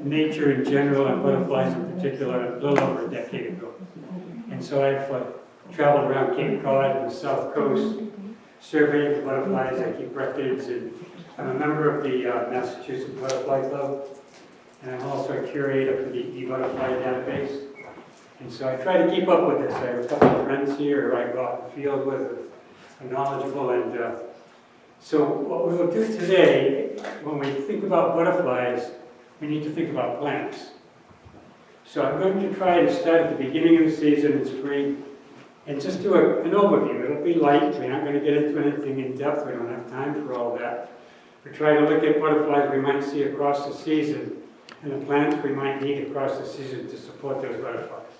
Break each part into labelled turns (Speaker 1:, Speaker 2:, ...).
Speaker 1: nature in general and butterflies in particular a little over a decade ago. And so I've traveled around Cape Cod and the Southcoast, surveying for butterflies. I keep records, and I'm a member of the Massachusetts Butterfly Club, and I'm also a curator for the e-butterfly database. And so I try to keep up with this. I have a couple of friends here who I go out in the field with, are knowledgeable, and so what we will do today, when we think about butterflies, we need to think about plants. So I'm going to try to start at the beginning of the season in spring and just do an overview. It'll be light. We're not going to get into anything in depth. We don't have time for all that. We try to look at butterflies we might see across the season and the plants we might need across the season to support those butterflies.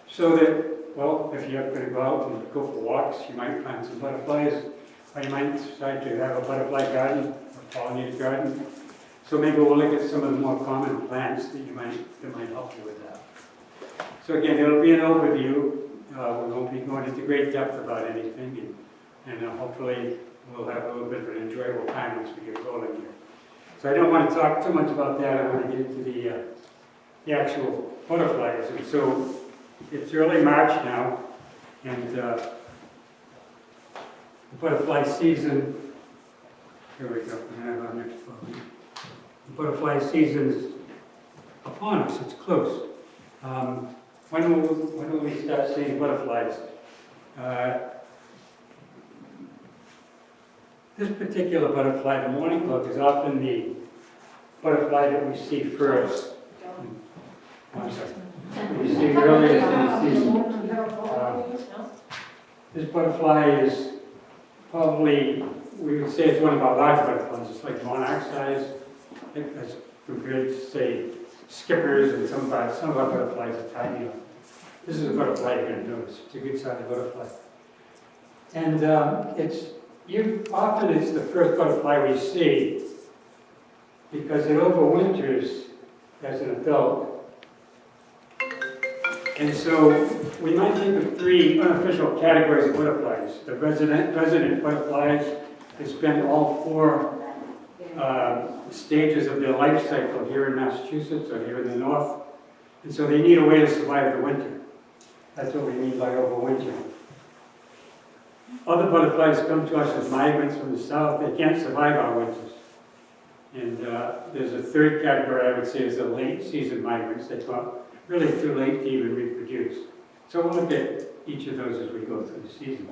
Speaker 1: So that, well, if you're going to go out and go for walks, you might plant some butterflies, or you might decide to have a butterfly garden, a pollinated garden. So maybe we'll look at some of the more common plants that might help you with that. So again, it'll be an overview. We won't be going into great depth about anything, and hopefully we'll have a little bit of an enjoyable time once we get rolling here. So I don't want to talk too much about that. I want to get into the actual butterflies. And so it's early March now, and the butterfly season, here we go, we have our next photo. The butterfly season is upon us, it's close. When will we start seeing butterflies? This particular butterfly, the morning cloak, is often the butterfly that we see first. I'm sorry. We see earliest in the season. This butterfly is probably, we would say it's one of our large butterflies. It's like monarch size, as compared to, say, skippers, and some of our butterflies are tinier. This is a butterfly you're going to notice. It's a good-sized butterfly. And often it's the first butterfly we see because it overwinters as an adult. And so we might think of three unofficial categories of butterflies. The resident butterflies, they spend all four stages of their life cycle here in Massachusetts or here in the north. And so they need a way to survive the winter. That's what we mean by overwintering. Other butterflies come to us as migrants from the south. They can't survive our winters. And there's a third category I would say is the late season migrants. They come really too late to even reproduce. So we'll look at each of those as we go through the season.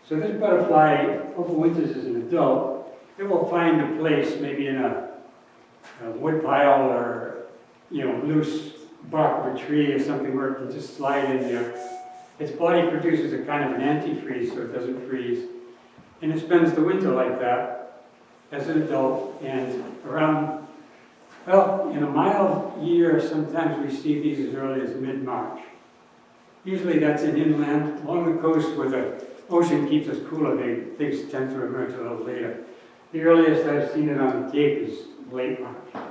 Speaker 1: So this butterfly overwinters as an adult. It will find a place maybe in a wood pile or loose bark of a tree or something where it can just slide in there. Its body produces a kind of an antifreeze so it doesn't freeze. And it spends the winter like that as an adult. And around, well, in a mild year, sometimes we see these as early as mid-March. Usually that's in inland. Along the coast where the ocean keeps us cooler, things tend to emerge a little later. The earliest I've seen it on the Cape is late March.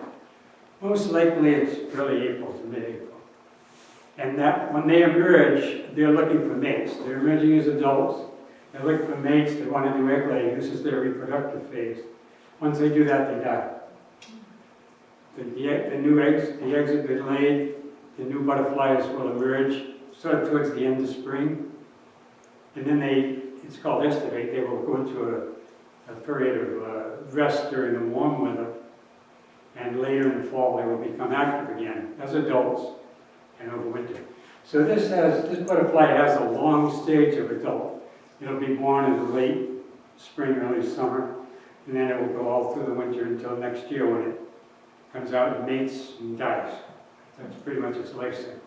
Speaker 1: Most likely it's early April to mid-April. And that when they emerge, they're looking for mates. They're emerging as adults. They look for mates. They want to do egg laying. This is their reproductive phase. Once they do that, they die. The new eggs, the eggs have been laid. The new butterflies will emerge sort of towards the end of spring. And then it's called estivate. They will go into a period of rest during the warm weather. And later in the fall, they will become active again as adults and overwinter. So this butterfly has a long stage of adult. It'll be born in the late spring, early summer, and then it will go all through the winter until next year when it comes out and mates and dies. That's pretty much its life cycle.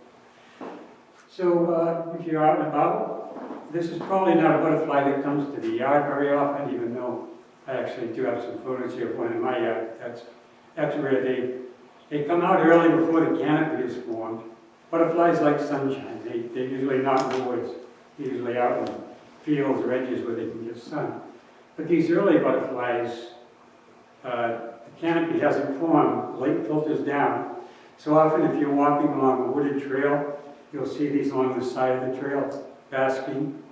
Speaker 1: So if you're out and about, this is probably not a butterfly that comes to the yard very often, even though I actually do have some photos here of one in my yard. That's where they come out early before the canopy is formed. Butterflies like sunshine. They're usually not in the woods. They're usually out in fields or edges where they can get sun. But these early butterflies, the canopy hasn't formed. Light filters down. So often if you're walking along a wooded trail, you'll see these along the side of the trail basking.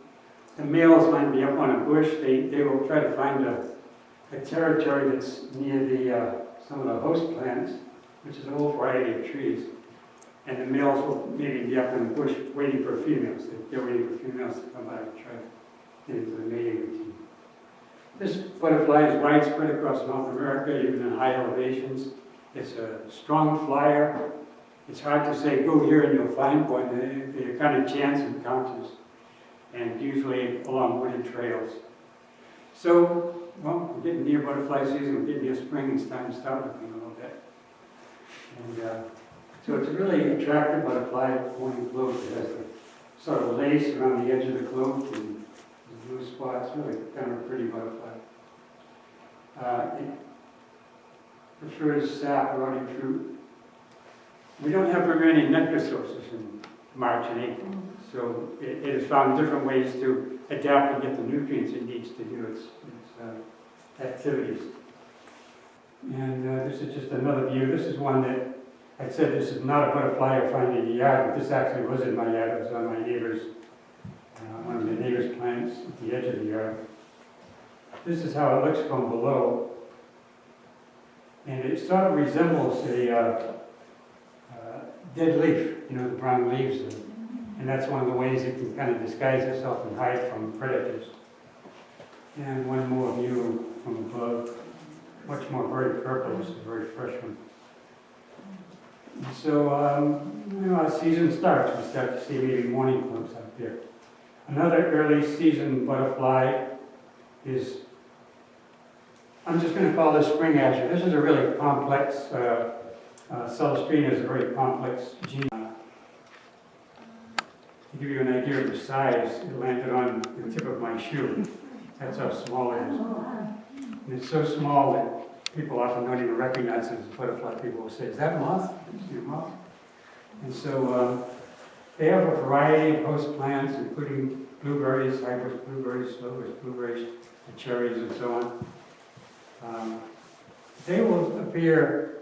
Speaker 1: The males might be up on a bush. They will try to find a territory that's near some of the host plants, which is a whole variety of trees. And the males will maybe be up in the bush waiting for females. They're waiting for females to come out and try to get into the mating routine. This butterfly is widespread across North America, even in high elevations. It's a strong flyer. It's hard to say, go here and you'll find one. They're kind of chance encounters, and usually along wooded trails. So, well, we're getting near butterfly season, we're getting near spring, it's time to start looking a little bit. And so it's a really attractive butterfly, pointing cloak. It has the sort of lace around the edge of the cloak and the blue spots, really kind of a pretty butterfly. It prefers sap, rotting fruit. We don't have very many nectar sources in March and April, so it has found different ways to adapt and get the nutrients it needs to do its activities. And this is just another view. This is one that I said this is not a butterfly I find in the yard, but this actually was in my yard. It was on my neighbor's, one of the neighbor's plants at the edge of the yard. This is how it looks from below. And it sort of resembles a dead leaf, you know, the brown leaves. And that's one of the ways it can kind of disguise itself and hide from predators. And one more view from above, much more very purple. This is a very fresh one. And so, you know, our season starts. We start to see maybe morning clumps up here. Another early season butterfly is, I'm just going to call this spring azure. This is a really complex, Celestine is a very complex gene. To give you an idea of the size, it landed on the tip of my shoe. That's how small it is. And it's so small that people often don't even recognize it as a butterfly. People will say, is that moth? Is it a moth? And so they have a variety of host plants, including blueberries, hybrid blueberries, slowberries, blueberries, and cherries, and so on. They will appear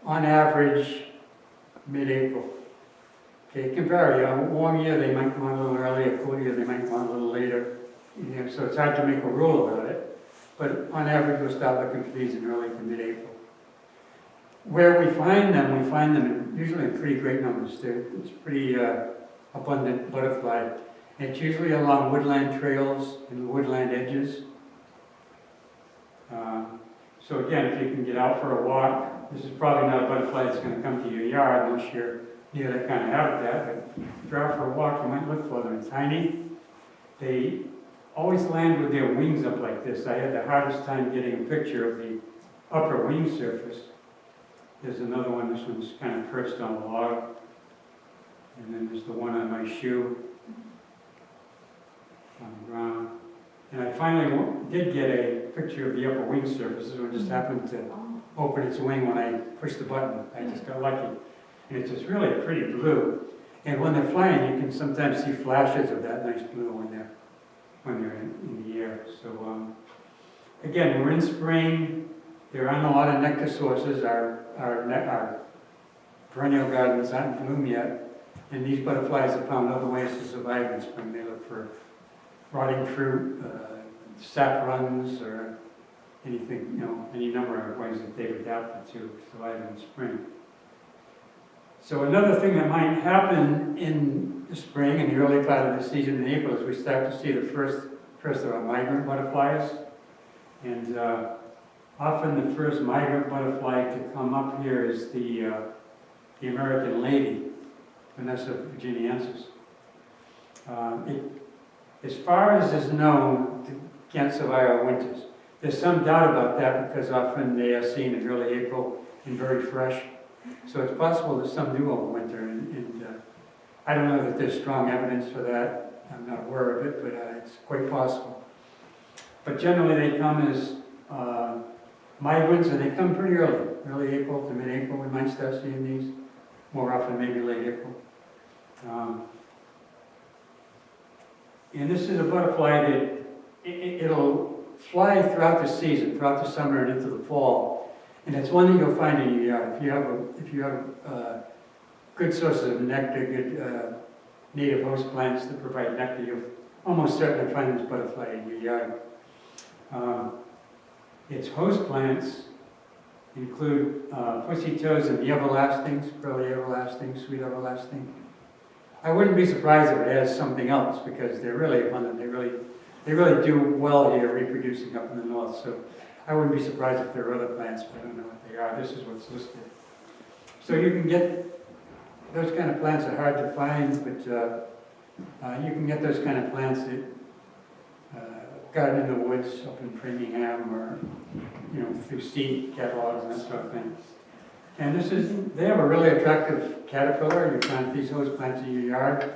Speaker 1: on average mid-April. Okay, it can vary. On a warm year, they might come on a little early. A cool year, they might come on a little later. You know, so it's hard to make a rule about it. But on average, we'll start looking for these in early to mid-April. Where we find them usually in pretty great numbers. It's pretty abundant butterfly. And it's usually along woodland trails and woodland edges. So again, if you can get out for a walk, this is probably not a butterfly that's going to come to your yard unless you're near that kind of habitat, but if you're out for a walk, you might look for them. They're tiny. They always land with their wings up like this. I had the hardest time getting a picture of the upper wing surface. There's another one. This one's kind of perched on a log. And then there's the one on my shoe on the ground. And I finally did get a picture of the upper wing surface. This one just happened to open its wing when I pushed the button. I just got lucky. And it's just really pretty blue. And when they're flying, you can sometimes see flashes of that nice blue when they're in the air. So again, we're in spring. There aren't a lot of nectar sources. Our perennial gardens aren't in bloom yet. And these butterflies have found other ways to survive in spring. They look for rotting fruit, sap runs, or anything, you know, any number of ways that they've adapted to survive in spring. So another thing that might happen in the spring and the early part of the season in April is we start to see the first of our migrant butterflies. And often the first migrant butterfly to come up here is the American lady, Vanessa virginiensis. As far as is known, it can't survive our winters. There's some doubt about that because often they are seen in early April and very fresh. So it's possible that some do overwinter, and I don't know that there's strong evidence for that. I'm not aware of it, but it's quite possible. But generally they come as migrants, and they come pretty early April to mid-April. We might start seeing these more often, maybe late April. And this is a butterfly that it'll fly throughout the season, throughout the summer and into the fall. And it's one that you'll find in your yard. If you have good sources of nectar, good native host plants that provide nectar, you'll almost certainly find this butterfly in your yard. Its host plants include pussy toads and the everlastings, pearly everlasting, sweet everlasting. I wouldn't be surprised if it has something else because they're really abundant. They really do well here reproducing up in the north. So I wouldn't be surprised if there are other plants, but I don't know what they are. This is what's listed. So you can get, those kind of plants are hard to find, but you can get those kind of plants that garden in the woods up in Framingham or, through seed catalogs and that sort of thing. And they have a really attractive caterpillar. You plant these host plants in your yard.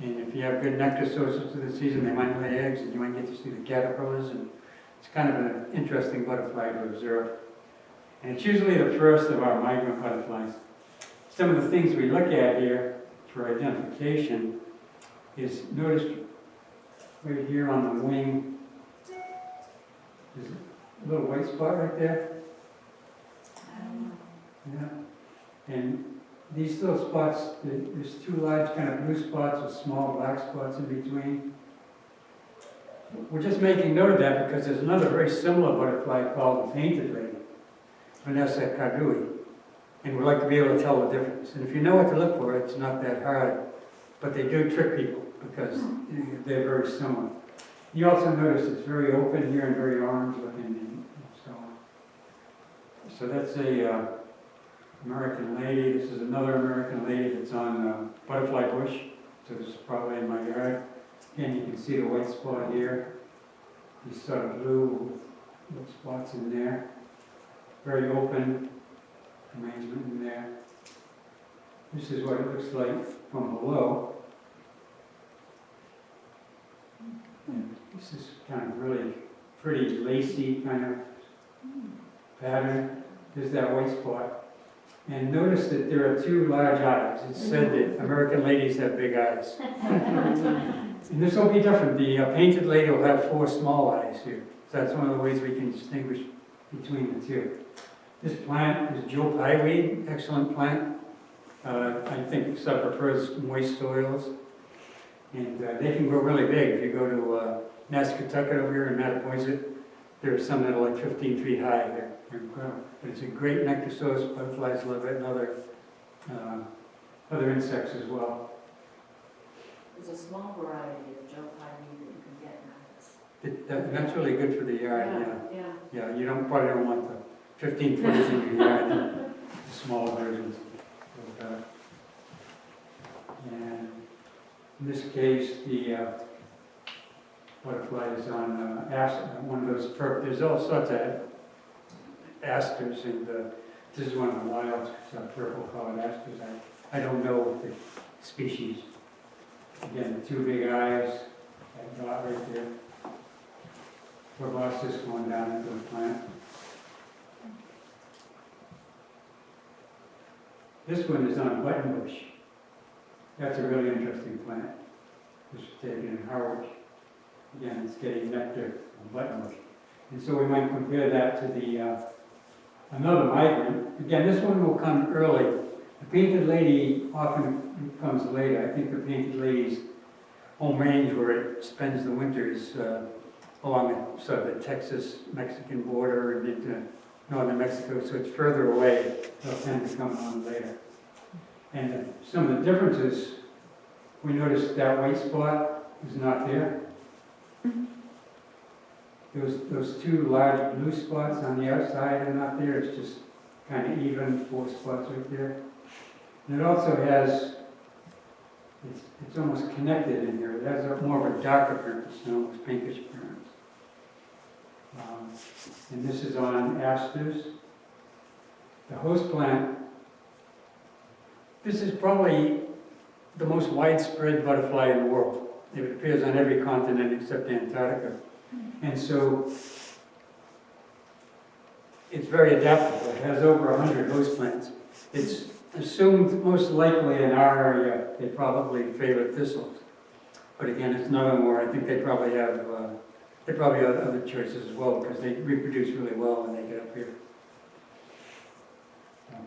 Speaker 1: And if you have good nectar sources of the season, they might lay eggs and you might get to see the caterpillars. And it's kind of an interesting butterfly to observe. And it's usually the first of our migrant butterflies. Some of the things we look at here for identification is, notice right here on the wing, there's a little white spot right there. Yeah. And these little spots, there's two large kind of blue spots with small black spots in between. We're just making note of that because there's another very similar butterfly called the painted lady, Vanessa cardui, and we'd like to be able to tell the difference. And if you know what to look for, it's not that hard, but they do trick people because they're very similar. You also notice it's very open here and very orange looking and so on. So that's a American lady. This is another American lady that's on butterfly bush. So this is probably in my yard. Again, you can see the white spot here. These sort of blue little spots in there. Very open arrangement in there. This is what it looks like from below. And this is kind of really pretty lacy kind of pattern. There's that white spot. And notice that there are two large eyes. It's said that American ladies have big eyes. And this will be different. The painted lady will have 4 small eyes here. So that's one of the ways we can distinguish between the two. This plant is Joe Pyeweed, excellent plant. I think it prefers moist soils. And they can grow really big. If you go to Nascatucket over here in Mattapoisett, there are some that are like 15 feet high. They're incredible. But it's a great nectar source. Butterflies love it and other insects as well.
Speaker 2: There's a small variety of Joe Pyeweed that you can get now.
Speaker 1: That's really good for the yard,
Speaker 2: Yeah.
Speaker 1: Yeah, you probably don't want the 15 footers in your yard, the small versions. And in this case, the butterfly is on one of those purple. There's all sorts of asters, and this is one of the wild purple-colored asters. I don't know the species. Again, the 2 big eyes, that dot right there. Proboscis going down into the plant. This one is on buttonbush. That's a really interesting plant. This was taken in Harwich. Again, it's getting nectar on buttonbush. And so we might compare that to the another migrant. Again, this one will come early. The painted lady often comes later. I think the painted lady's home range where it spends the winters along the, sort of the Texas-Mexican border and into northern Mexico, so it's further away. They'll tend to come on later. And some of the differences, we noticed that white spot is not there. Those 2 large blue spots on the outside are not there. It's just kind of even 4 spots right there. And it also has, it's almost connected in here. It has more of a dark appearance, almost pinkish appearance. And this is on asters. The host plant, this is probably the most widespread butterfly in the world. It appears on every continent except Antarctica. And so it's very adaptable. It has over 100 host plants. It's assumed most likely in our area they probably favor thistles. But again, it's not more. I think they probably have other choices as well because they reproduce really well when they get up here.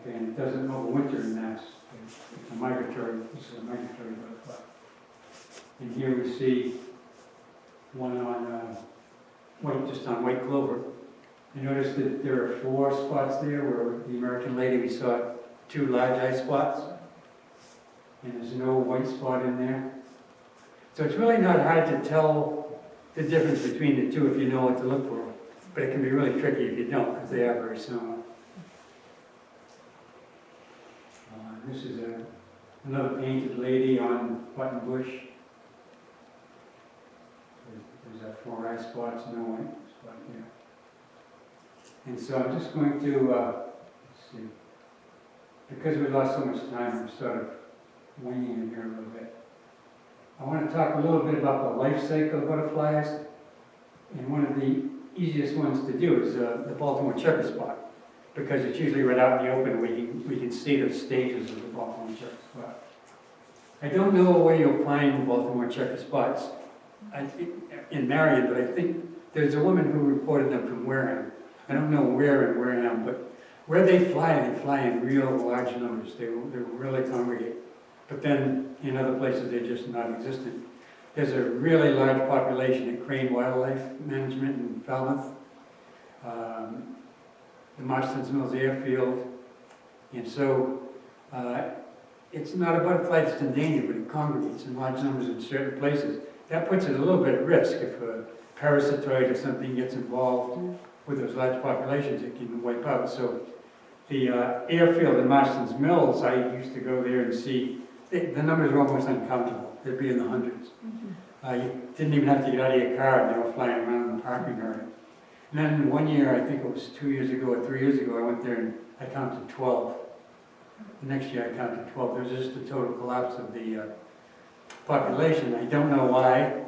Speaker 1: Okay, and it doesn't overwinter in mass. It's a migratory, this is a migratory butterfly. And here we see one on white, just on white clover. I noticed that there are 4 spots there where the American lady, we saw 2 large eye spots, and there's no white spot in there. So it's really not hard to tell the difference between the two if you know what to look for, but it can be really tricky if you don't, because they are very similar. This is another painted lady on button bush. There's that 4 eye spots, no white spot there. And so I'm just going to, let's see, because we lost so much time, I'm sort of winging it here a little bit. I want to talk a little bit about the life cycle of butterflies. And one of the easiest ones to do is the Baltimore checker spot, because it's usually right out in the open. We can see the stages of the Baltimore checker spot. I don't know where you'll find Baltimore checker spots in Marion, but I think there's a woman who reported them from Wareham. I don't know where in Wareham, but where they fly in real large numbers. They really congregate. But then in other places, they're just not existent. There's a really large population at Crane Wildlife Management in Falmouth, the Marston's Mills Airfield. And so it's not a butterfly that's endangered, but it congregates in large numbers in certain places. That puts it a little bit at risk. If a parasitoid or something gets involved with those large populations, it can wipe out. So the airfield in Marston's Mills, I used to go there and see, the numbers were almost uncountable. They'd be in the hundreds. You didn't even have to get out of your car, and they were flying around in the parking area. And then one year, I think it was 2 years ago or 3 years ago, I went there and I counted 12. The next year I counted 12. There was just a total collapse of the population. I don't know why.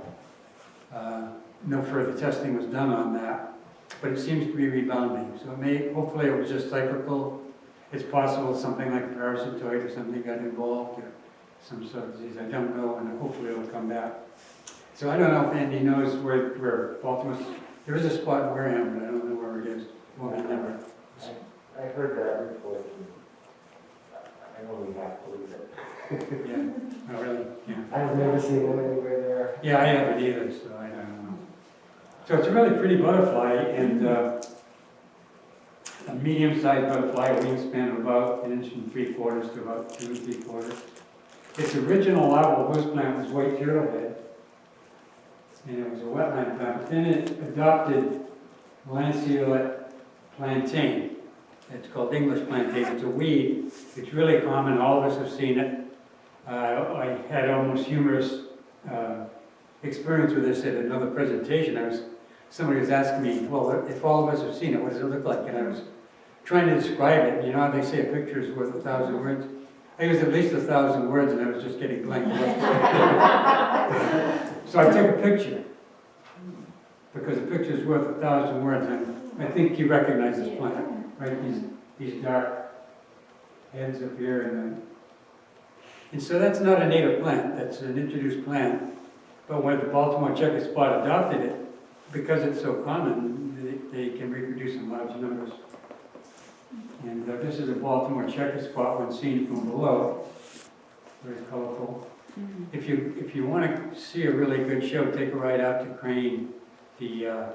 Speaker 1: No further testing was done on that, but it seems to be rebounding. So hopefully it was just cyclical. It's possible something like a parasitoid or something got involved, or some sort of disease. I don't know, and hopefully it'll come back. So I don't know if Andy knows where Baltimore. There is a spot in Wareham, but I don't know where it is. Well, I never.
Speaker 3: I heard that report. I only half believe it.
Speaker 1: Yeah. Oh, really? Yeah.
Speaker 3: I've never seen one anywhere there.
Speaker 1: Yeah, I haven't either, so I don't know. So it's a really pretty butterfly, and a medium-sized butterfly, a wingspan of about 1 3/4 inches to about 2 3/4. Its original larval host plant was white turtlehead, and it was a wetland plant. But then it adopted lanceolate plantain. It's called English plantain. It's a weed. It's really common. All of us have seen it. I had almost humorous experience with this at another presentation. Somebody was asking me, well, if all of us have seen it, what does it look like? And I was trying to describe it. You know how they say a picture is worth 1,000 words? I used at least 1,000 words, and I was just getting blank. So I took a picture, because a picture is worth 1,000 words. And I think you recognize this plant, right? These dark heads up here, and so that's not a native plant. That's an introduced plant. But when the Baltimore checker spot adopted it, because it's so common, they can reproduce in large numbers. And this is a Baltimore checker spot when seen from below. Very colorful. If you want to see a really good show, take a ride out to Crane, the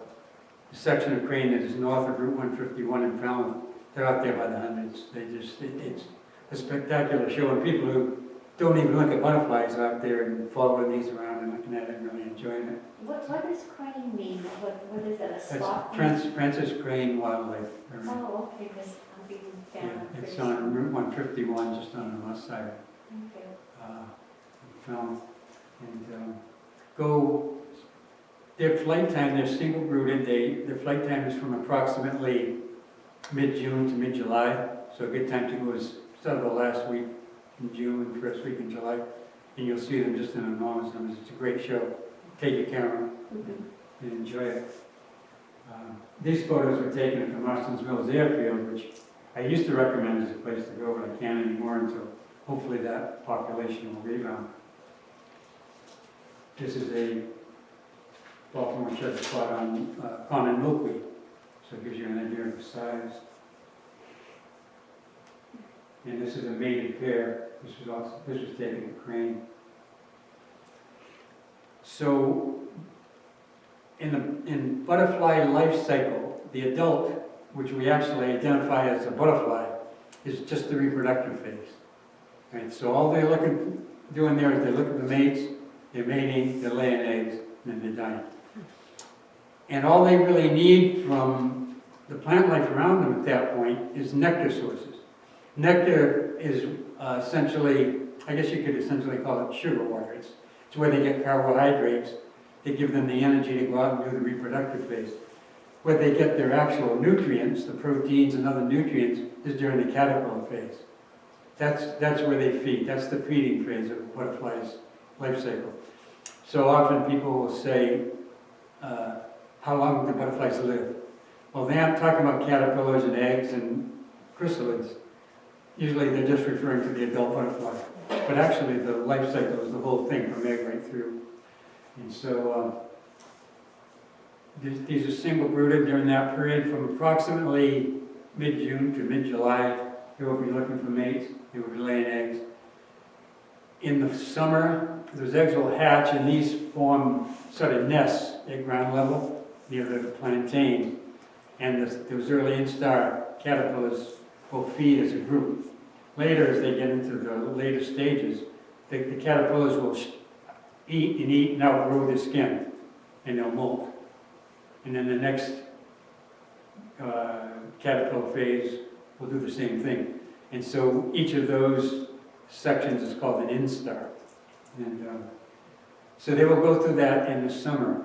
Speaker 1: section of Crane that is north of Route 151 in Falmouth. They're out there by the hundreds. It's a spectacular show, and people who don't even look at butterflies are out there and following these around and looking at it and really enjoying it.
Speaker 4: What does crane mean? What is that, a
Speaker 1: That's
Speaker 4: spot?
Speaker 1: Francis Crane Wildlife Area.
Speaker 4: Oh, okay, because I'm being
Speaker 1: Yeah,
Speaker 4: down.
Speaker 1: it's on Route 151, just on the west side
Speaker 4: Okay.
Speaker 1: of Falmouth. And their flight time, they're single rooted. Their flight time is from approximately mid-June to mid-July. So a good time to go is sort of the last week in June, first week in July. And you'll see them just in enormous numbers. It's a great show. Take your camera and enjoy it. These photos were taken at the Marston's Mills Airfield, which I used to recommend as a place to go, but I can't anymore until hopefully that population will rebound. This is a Baltimore checker spot on common milkweed, so it gives you an idea of the size. And this is a mated pair. This was taken at Crane. So in butterfly life cycle, The adult, which we actually identify as a butterfly, is just the reproductive phase. Right, so all they're doing there is they look at the mates, they're mating, they're laying eggs, and then they're dying. And all they really need from the plant life around them at that point is nectar sources. Nectar is essentially, I guess you could essentially call it sugar water. It's where they get carbohydrates that give them the energy to go out and do the reproductive phase. Where they get their actual nutrients, the proteins and other nutrients, is during the caterpillar phase. That's where they feed. That's the feeding phase of a butterfly's life cycle. So often people will say, how long do butterflies live? Well, they aren't talking about caterpillars and eggs and chrysalids. Usually they're just referring to the adult butterfly. But actually the life cycle is the whole thing from egg right through. And so these are single brooded during that period from approximately mid-June to mid-July. They will be looking for mates. They will be laying eggs. In the summer, those eggs will hatch and these form sort of nests at ground level near the plantain. And those early instar caterpillars will feed as a group. Later, as they get into the later stages, the caterpillars will eat and outgrow their skin, and they'll molt. And then the next caterpillar phase will do the same thing. And so each of those sections is called an instar. And so they will go through that in the summer.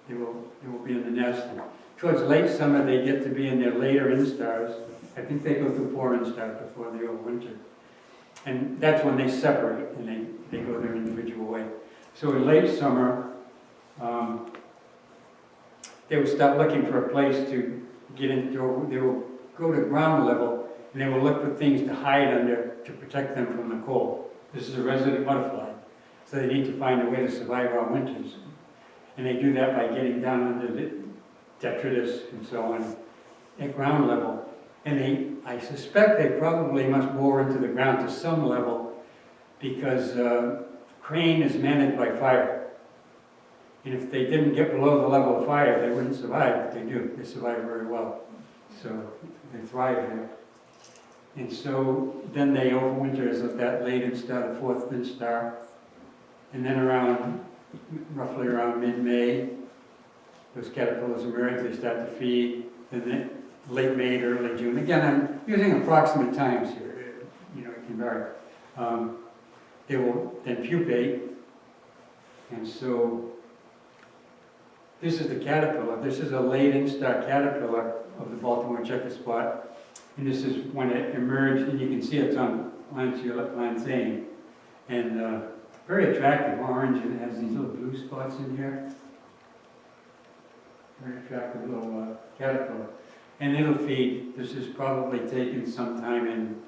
Speaker 1: They will be in the nest. And towards late summer, they get to be in their later instars. I think they go through 4 instars before they overwinter. And that's when they separate and they go their individual way. So in late summer, they will start looking for a place to get into. They will go to ground level and they will look for things to hide under to protect them from the cold. This is a resident butterfly, so they need to find a way to survive our winters. And they do that by getting down under the detritus and so on at ground level. And I suspect they probably must bore into the ground to some level because crane is managed by fire. And if they didn't get below the level of fire, they wouldn't survive, but they do. They survive very well. So they thrive there. And so then they overwinter as of that late instar, the 4th instar. And then roughly around mid-May, those caterpillars emerge, they start to feed. Then late May to early June. Again, I'm using approximate times here. It can vary. They will then pupate. And so this is the caterpillar. This is a late instar caterpillar of the Baltimore checker spot. And this is when it emerged, and you can see it's on plantain. And very attractive orange, and it has these little blue spots in here. Very attractive little caterpillar. And it'll feed. This is probably taken sometime in,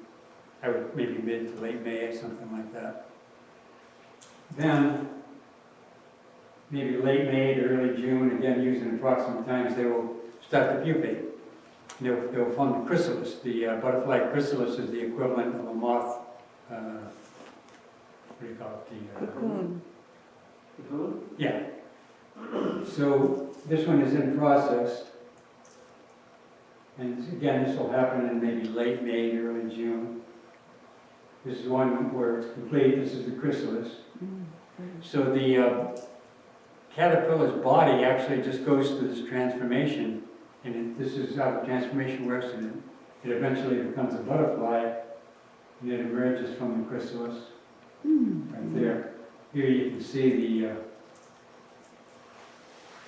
Speaker 1: maybe mid to late May or something like that. Then, maybe late May to early June, again using approximate times, they will start to pupate. They'll form the chrysalis. The butterfly chrysalis is the equivalent of a moth, what do you call it?
Speaker 5: Cocoon.
Speaker 1: Cocoon? Yeah. So this one is in process. And again, this will happen in maybe late May to early June. This is one where it's complete. This is the chrysalis. So the caterpillar's body actually just goes through this transformation. And this is how the transformation works. And it eventually becomes a butterfly. And it emerges from the chrysalis. Right there. Here you can see the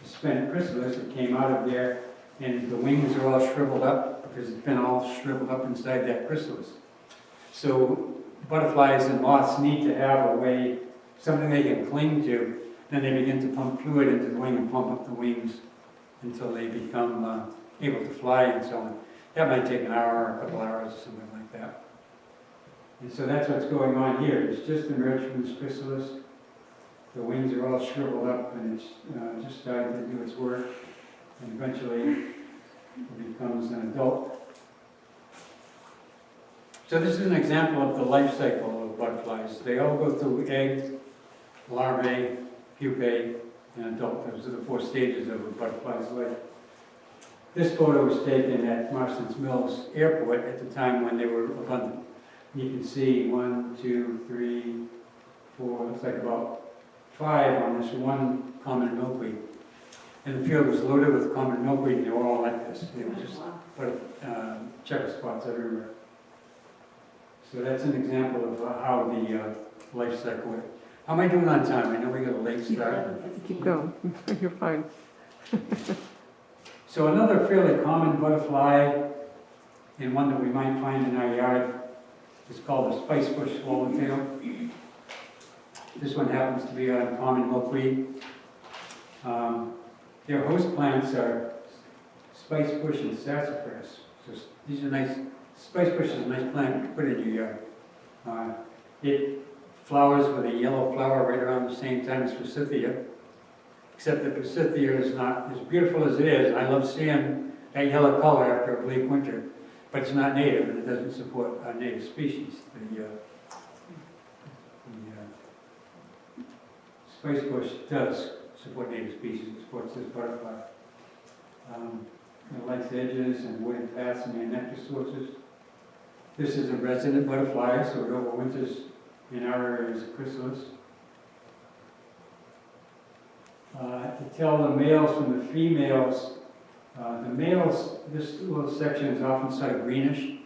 Speaker 1: spent chrysalis that came out of there. And the wings are all shriveled up because it's been all shriveled up inside that chrysalis. So butterflies and moths need to have a way, something they can cling to. Then they begin to pump fluid into the wing and pump up the wings until they become able to fly and so on. That might take an hour or a couple hours or something like that. And so that's what's going on here. It's just emerged from this chrysalis. The wings are all shriveled up and it's just starting to do its work. And eventually it becomes an adult. So this is an example of the life cycle of butterflies. They all go through egg, larvae, pupae, and adult. Those are the 4 stages of a butterfly's life. This photo was taken at Marston's Mills Airport at the time when they were abundant. You can see 1, 2, 3, 4, looks like about 5 on this one common milkweed. And the field was loaded with common milkweed, and they were all like this. They were just checker spots everywhere. So that's an example of how the life cycle works. How am I doing on time? I know we got a late start.
Speaker 5: Keep going, you're fine.
Speaker 1: So another fairly common butterfly, and one that we might find in our yard, is called the spice bush swallowtail. This one happens to be a common milkweed. Their host plants are spice bush and sassafras. So these are nice, spice bush is a nice plant to put in your yard. It flowers with a yellow flower right around the same time as forsythia, except that forsythia is not as beautiful as it is. I love seeing that yellow color after a bleak winter, but it's not native and it doesn't support native species. The spice bush does support native species. It supports this butterfly. It likes edges and wooded paths and near nectar sources. This is a resident butterfly, so it overwinters in our area as a chrysalis. To tell the males from the females, the males, this little section is often sort of greenish,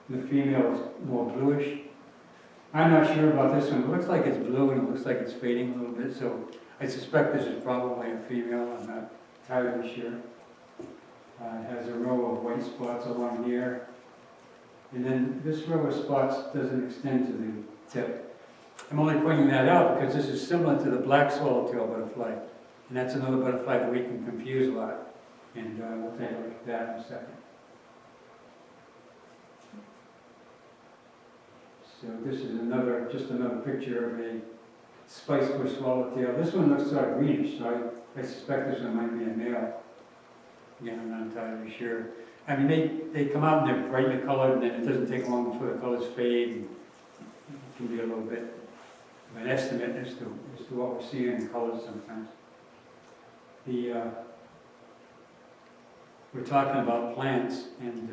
Speaker 1: and the female is more bluish. I'm not sure about this one. It looks like it's blue and it looks like it's fading a little bit, so I suspect this is probably a female. I'm not entirely sure. It has a row of white spots along here. And then this row of spots doesn't extend to the tip. I'm only pointing that out because this is similar to the black swallowtail butterfly. And that's another butterfly that we can confuse a lot. And we'll take a look at that in a second. So this is just another picture of a spice bush swallowtail. This one looks sort of greenish, so I suspect this one might be a male. Again, I'm not entirely sure. I mean, they come out and they're brightly colored, and then it doesn't take long before the colors fade. And it can be a little bit of an estimate as to what we're seeing in colors sometimes. We're talking about plants, and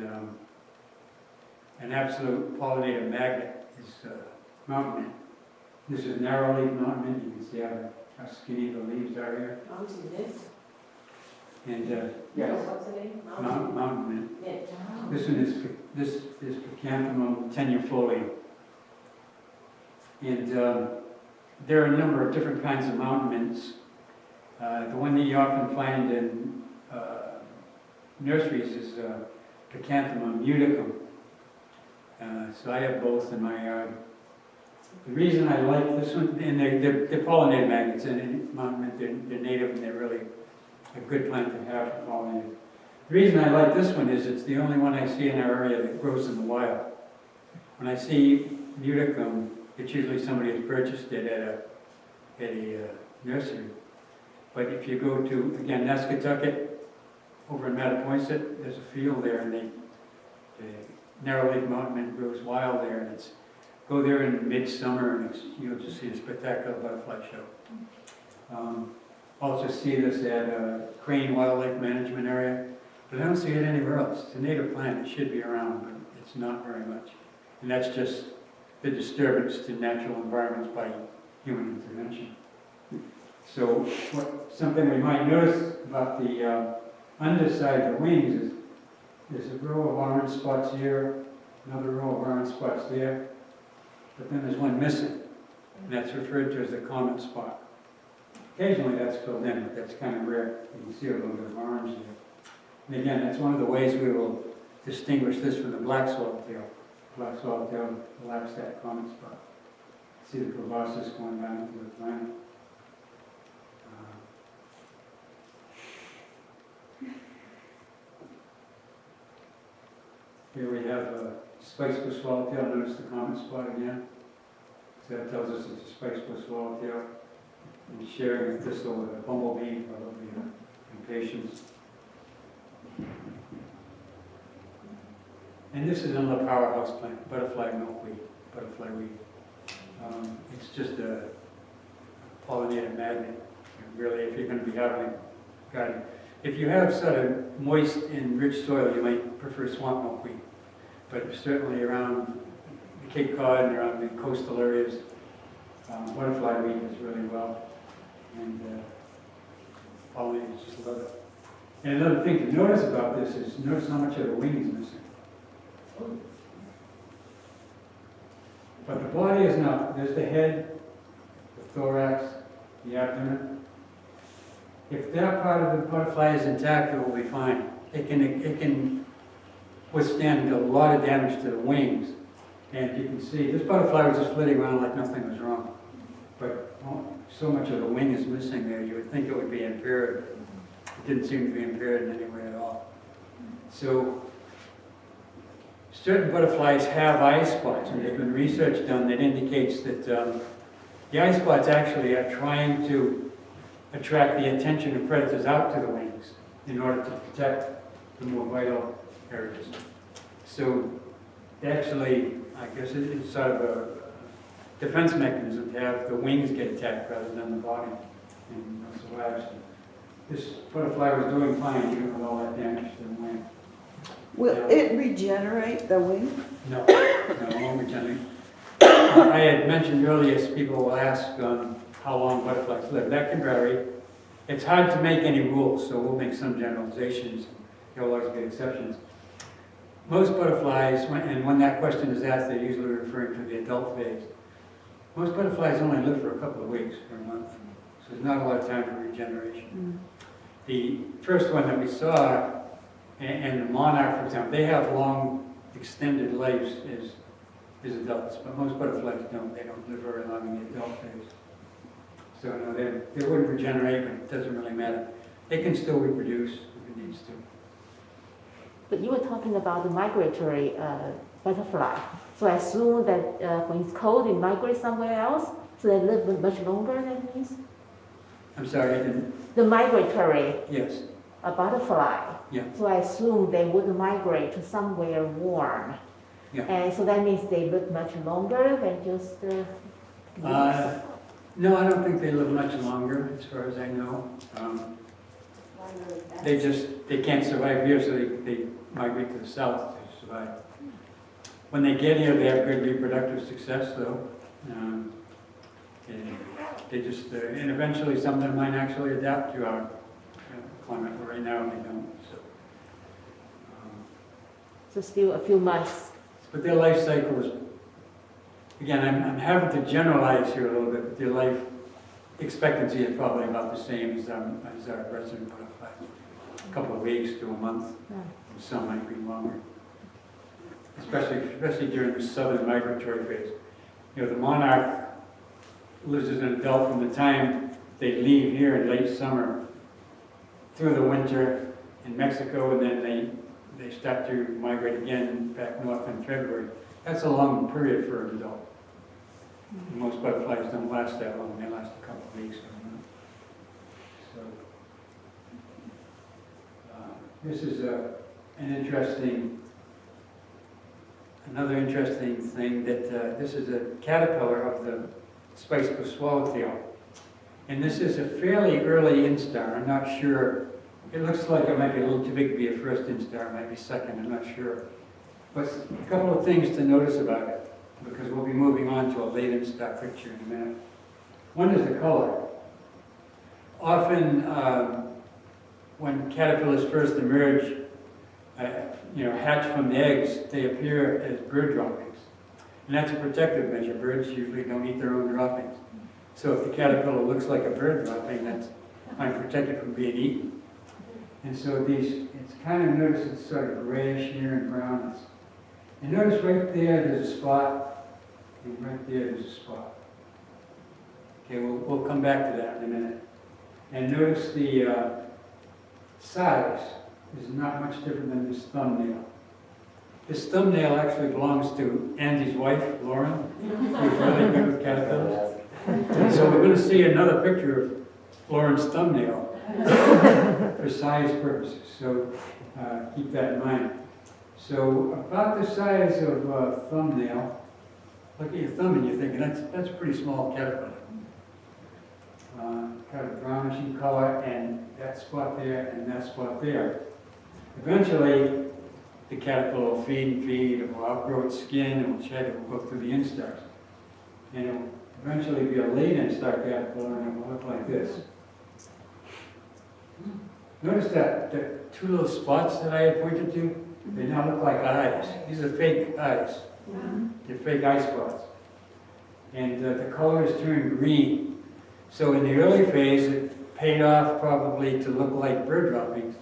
Speaker 1: an absolute pollinator magnet is mountain mint. This is narrow-leaf mountain mint. You can see how skinny the leaves are here.
Speaker 2: Mountain mint?
Speaker 1: And
Speaker 3: Yes.
Speaker 2: What's the name?
Speaker 1: mountain mint.
Speaker 2: Yeah.
Speaker 1: This one is Picanthamum tenuifolium. And there are a number of different kinds of mountain mints. The one that you often find in nurseries is Picanthamum muticum. So I have both in my yard. The reason I like this one, and they're pollinator magnets, and mountain mint, they're native and they're really a good plant to have for pollinators. The reason I like this one is it's the only one I see in our area that grows in the wild. When I see muticum, it's usually somebody has purchased it at a nursery. But if you go to, again, Nesquatucket, over in Mattapoisett, there's a field there, and the narrow-leaf mountain mint grows wild there, and go there in midsummer, and you'll just see a spectacular butterfly show. Also see this at Crane Wildlife Management Area, but I don't see it anywhere else. It's a native plant. It should be around, but it's not very much. And that's just the disturbance to natural environments by human intervention. So something we might notice about the underside of the wings is there's a row of orange spots here, another row of orange spots there, but then there's one missing, and that's referred to as the comet spot. Occasionally that's filled in, but that's kind of rare. You can see a little bit of orange there. And again, that's one of the ways we will distinguish this from the black swallowtail. Black swallowtail lacks that comet spot. See the proboscis going down into the plant. Here we have a spice bush swallowtail. Notice the comet spot again. So that tells us it's a spice bush swallowtail. And sharing a thistle with a bumblebee, probably impatience. And this is another powerhouse plant, butterfly milkweed, butterfly weed. It's just a pollinator magnet. And really, if you're going to be having a garden, If you have sort of moist and rich soil, you might prefer swamp milkweed. But certainly around the Cape Cod and around the coastal areas, butterfly weed does really well. And pollinators just love it. And another thing to notice about this is notice how much of the wing is missing. But the body is not. There's the head, the thorax, the abdomen. If that part of the butterfly is intact, it will be fine. It can withstand a lot of damage to the wings. And you can see, this butterfly was just flitting around like nothing was wrong. But so much of the wing is missing there, you would think it would be impaired. It didn't seem to be impaired in any way at all. So, certain butterflies have eye spots, and there's been research done that indicates that the eye spots actually are trying to attract the attention of predators out to the wings in order to protect the more vital areas. So actually, I guess it's sort of a defense mechanism to have the wings get attacked rather than the body and survive. So this butterfly was doing fine even with all that damage to the wing.
Speaker 6: Will it regenerate the wing?
Speaker 1: No, it won't regenerate. I had mentioned earlier, people will ask how long butterflies live. That can vary. It's hard to make any rules, so we'll make some generalizations. You'll always get exceptions. Most butterflies, when that question is asked, they're usually referring to the adult phase. Most butterflies only live for a couple of weeks or a month, so there's not a lot of time for regeneration. The first one that we saw, and the monarch, for example, they have long, extended lives as adults, but most butterflies don't. They don't live very long in the adult phase. So no, they wouldn't regenerate, but it doesn't really matter. They can still reproduce if it needs to.
Speaker 7: But you were talking about the migratory butterfly. So I assume that when it's cold, it migrates somewhere else, so they live much longer than these?
Speaker 1: I'm sorry, I didn't.
Speaker 7: The migratory
Speaker 1: Yes.
Speaker 7: butterfly.
Speaker 1: Yeah.
Speaker 7: So I assume they would migrate to somewhere warm.
Speaker 1: Yeah.
Speaker 7: And so that means they live much longer than just weeks?
Speaker 1: No, I don't think they live much longer, as far as I know. They can't survive here, so they migrate to the south to survive. When they get here, they have good reproductive success, though. And they just, and eventually some of them might actually adapt to our climate, but right now they don't.
Speaker 7: So still a few months.
Speaker 1: But their life cycle is, again, I'm having to generalize here a little bit, but their life expectancy is probably about the same as our resident butterflies. A couple of weeks to a month, and some might be longer. Especially during the southern migratory phase. You know, the monarch lives as an adult from the time they leave here in late summer through the winter in Mexico, and then they start to migrate again back north in February. That's a long period for an adult. Most butterflies don't last that long, they last a couple of weeks or a month. So, this is another interesting thing that this is a caterpillar of the spicebush swallowtail. And this is a fairly early instar, I'm not sure. It looks like it might be a little too big to be a first instar, it might be second, I'm not sure. But a couple of things to notice about it, because we'll be moving on to a late instar picture in a minute. One is the color. Often, when caterpillars first emerge, hatch from the eggs, they appear as bird droppings. And that's a protective measure. Birds usually don't eat their own droppings. So if the caterpillar looks like a bird dropping, that's unprotected from being eaten. And so it's kind of, notice it's sort of grayish here and brown. And notice right there's a spot, and right there's a spot. Okay, we'll come back to that in a minute. And notice the size is not much different than this thumbnail. This thumbnail actually belongs to Andy's wife, Lauren, who's really good with caterpillars. So we're going to see another picture of Lauren's thumbnail for size purposes. So keep that in mind. So about the size of a thumbnail, look at your thumb and you're thinking, that's a pretty small caterpillar. kind of brownish in color, and that spot there and that spot there. Eventually, the caterpillar will feed, it will outgrow its skin, it will shed, it will go through the instars. And it will eventually be a late instar caterpillar, and it will look like this. Notice that the two little spots that I had pointed to, they now look like eyes. These are fake eyes. They're fake eye spots. And the color is turned green. So in the early phase, it paid off probably to look like bird droppings.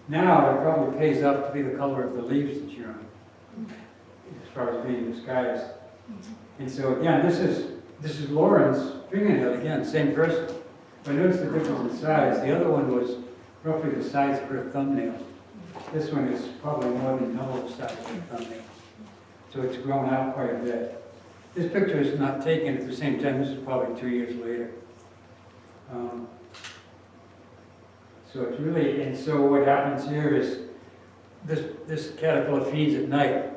Speaker 1: Now it probably pays off to be the color of the leaves that you're on, as far as being disguised. And so again, this is Lauren's fingernail again, same person. But notice the difference in size. The other one was roughly the size of her thumbnail. This one is probably more than double the size of her thumbnail. So it's grown out quite a bit. This picture is not taken at the same time. This is probably 2 years later. So it's really, and so what happens here is this caterpillar feeds at night.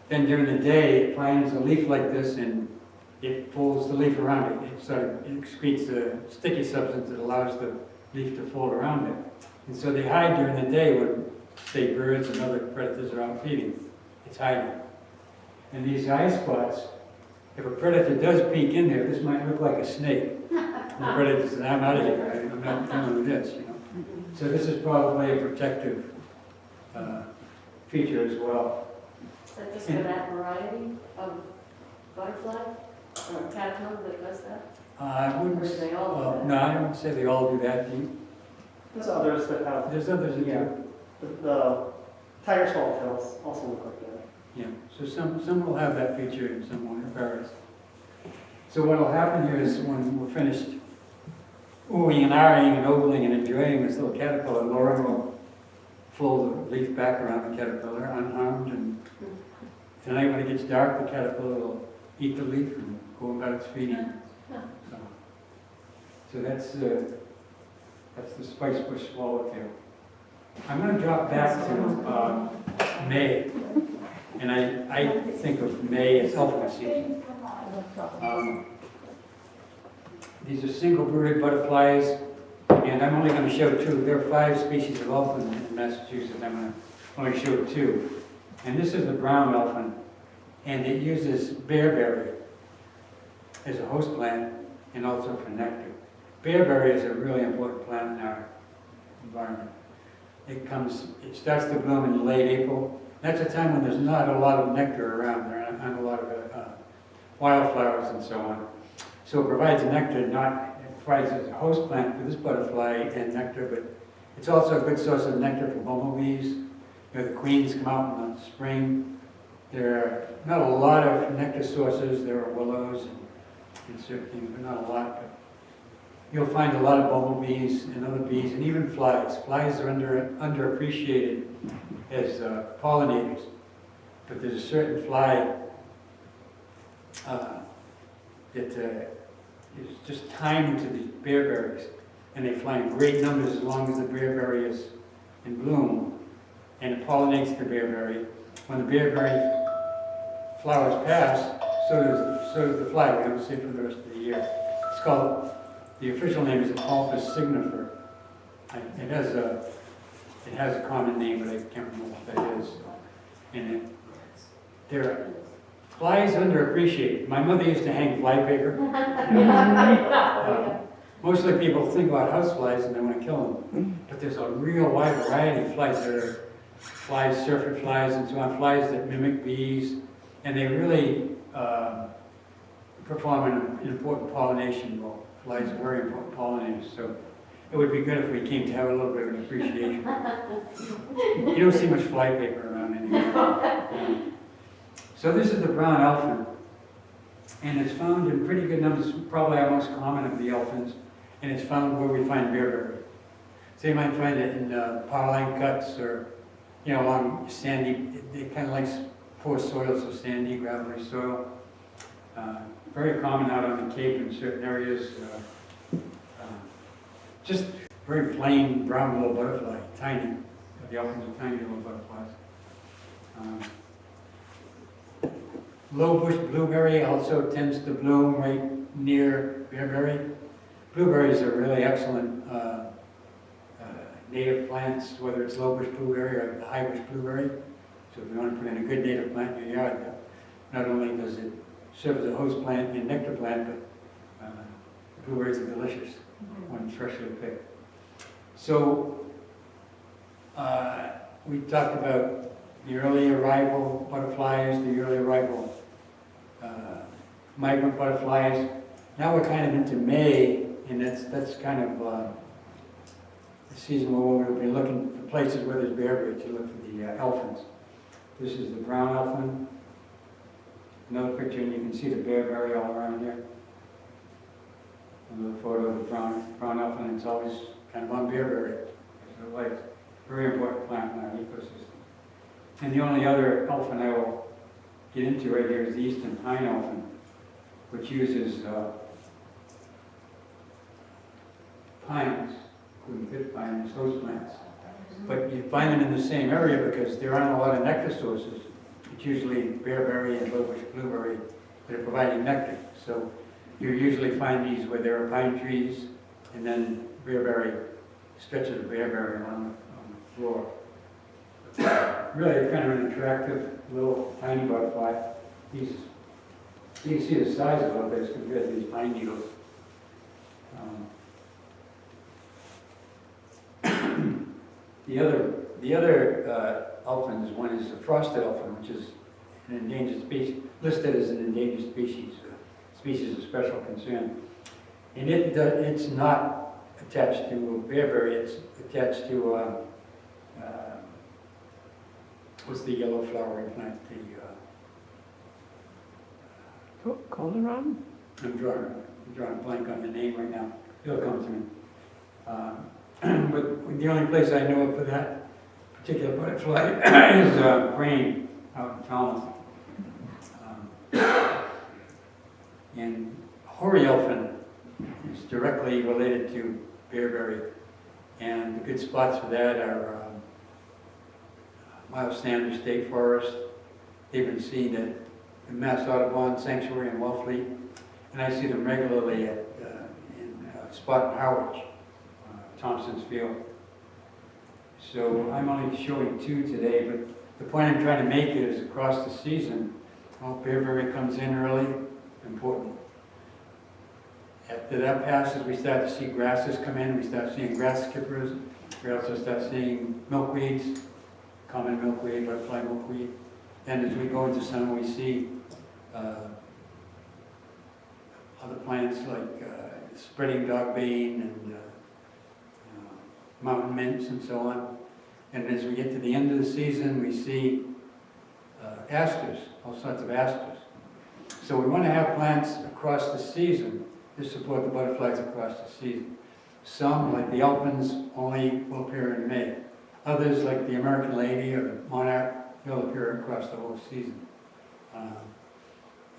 Speaker 1: Then during the day, it finds a leaf like this and it folds the leaf around it. It sort of excretes a sticky substance that allows the leaf to fold around it. And so they hide during the day when, say, birds and other predators are out feeding. It's hiding. And these eye spots, if a predator does peek in there, this might look like a snake. And the predator says, I'm out of here, I'm not dealing with this, you know. So this is probably a protective feature as well.
Speaker 2: Is that just for that variety of butterfly or caterpillar that does that?
Speaker 1: I wouldn't,
Speaker 2: Or do they all do
Speaker 1: well,
Speaker 2: that?
Speaker 1: no, I wouldn't say they all do that.
Speaker 8: There's others that have,
Speaker 1: There's others that
Speaker 8: yeah,
Speaker 1: do.
Speaker 8: the tiger swallowtails also look like that.
Speaker 1: Yeah, so some will have that feature and some won't, it varies. So what will happen here is when we're finished oohing and ahhing and ogling and enjoying this little caterpillar, Lauren will fold the leaf back around the caterpillar unharmed, and tonight when it gets dark, the caterpillar will eat the leaf and go about its feeding. So that's the spice bush swallowtail. I'm going to drop back to May, and I think of May as elfin season. These are single-brooded butterflies, and I'm only going to show two. There are 5 species of elfin in Massachusetts. I'm going to only show 2. And this is the brown elfin, and it uses bearberry as a host plant and also for nectar. Bearberry is a really important plant in our environment. It starts to bloom in late April. That's a time when there's not a lot of nectar around. There aren't a lot of wildflowers and so on. So it provides nectar, it provides as a host plant for this butterfly and nectar, but it's also a good source of nectar for bumblebees. You know, the queens come out in the spring. There are not a lot of nectar sources. There are willows and certain things, but not a lot. But you'll find a lot of bumblebees and other bees, and even flies. Flies are underappreciated as pollinators, but there's a certain fly that is just timed to these bearberries, and they fly in great numbers as long as the bearberry is in bloom, and it pollinates the bearberry. When the bearberry flowers pass, so does the fly. We don't see it for the rest of the year. It's called, the official name is Apalpus signifer. It has a common name, but I can't remember what that is. And they're flies underappreciated. My mother used to hang fly paper. Mostly people think about house flies and they want to kill them. But there's a real wide variety of flies. There are flies, syrphid flies, and so on, flies that mimic bees, and they really perform an important pollination role. Flies are very important pollinators, so it would be good if we came to have a little bit of an appreciation. You don't see much fly paper around anymore. So this is the brown elfin, and it's found in pretty good numbers, probably our most common of the elfins, and it's found where we find bearberry. So you might find it in power line cuts or, you know, along sandy, they kind of like poor soil, so sandy, gravelly soil. Very common out on the Cape in certain areas. Just very plain brown little butterfly, tiny. The elfins are tiny little butterflies. Low bush blueberry also tends to bloom right near bearberry. Blueberries are really excellent native plants, whether it's low bush blueberry or high bush blueberry. So if you want to put in a good native plant in your yard, not only does it serve as a host plant and nectar plant, but blueberries are delicious when freshly picked. So we talked about the early arrival butterflies, the early arrival migrant butterflies. Now we're kind of into May, and that's kind of the season where we'll be looking for places where there's bearberry to look for the elfins. This is the brown elfin. Another picture, and you can see the bearberry all around here. Another photo of the brown elfin. It's always kind of on bearberry. So like very important plant in our ecosystem. And the only other elfin I will get into right here is the eastern pine elfin, which uses pines, including pitch pine, as host plants. But you find them in the same area because there aren't a lot of nectar sources. It's usually bearberry and low bush blueberry that are providing nectar. So you usually find these where there are pine trees and then bearberry, stretches of bearberry on the floor. Really kind of an attractive little tiny butterfly. You can see the size of it as compared to these pine needles. The other elfins, one is the frosted elfin, which is an endangered species, listed as an endangered species, species of special concern. And it's not attached to bearberry, it's attached to, what's the yellow flowering plant?
Speaker 5: Goldenrod?
Speaker 1: I'm drawing a blank on the name right now. It'll come to me. But the only place I know of for that particular butterfly is Crane out in Falmouth. And hoary elfin is directly related to bearberry. And the good spots for that are Miles Sanders State Forest. They've been seen at the Mass Audubon Sanctuary in Wellfleet. And I see them regularly in Spot in Harwich. Thompson's Field. So I'm only showing two today, but the point I'm trying to make is across the season, bearberry comes in early, important. After that passes, we start to see grasses come in, we start seeing grass skippers, we also start seeing milkweeds, common milkweed, butterfly milkweed. And as we go into summer, we see other plants like spreading dogbane and mountain mints and so on. And as we get to the end of the season, we see asters, all sorts of asters. So we want to have plants across the season to support the butterflies across the season. Some, like the elfins, only will appear in May. Others, like the American lady or the monarch, will appear across the whole season.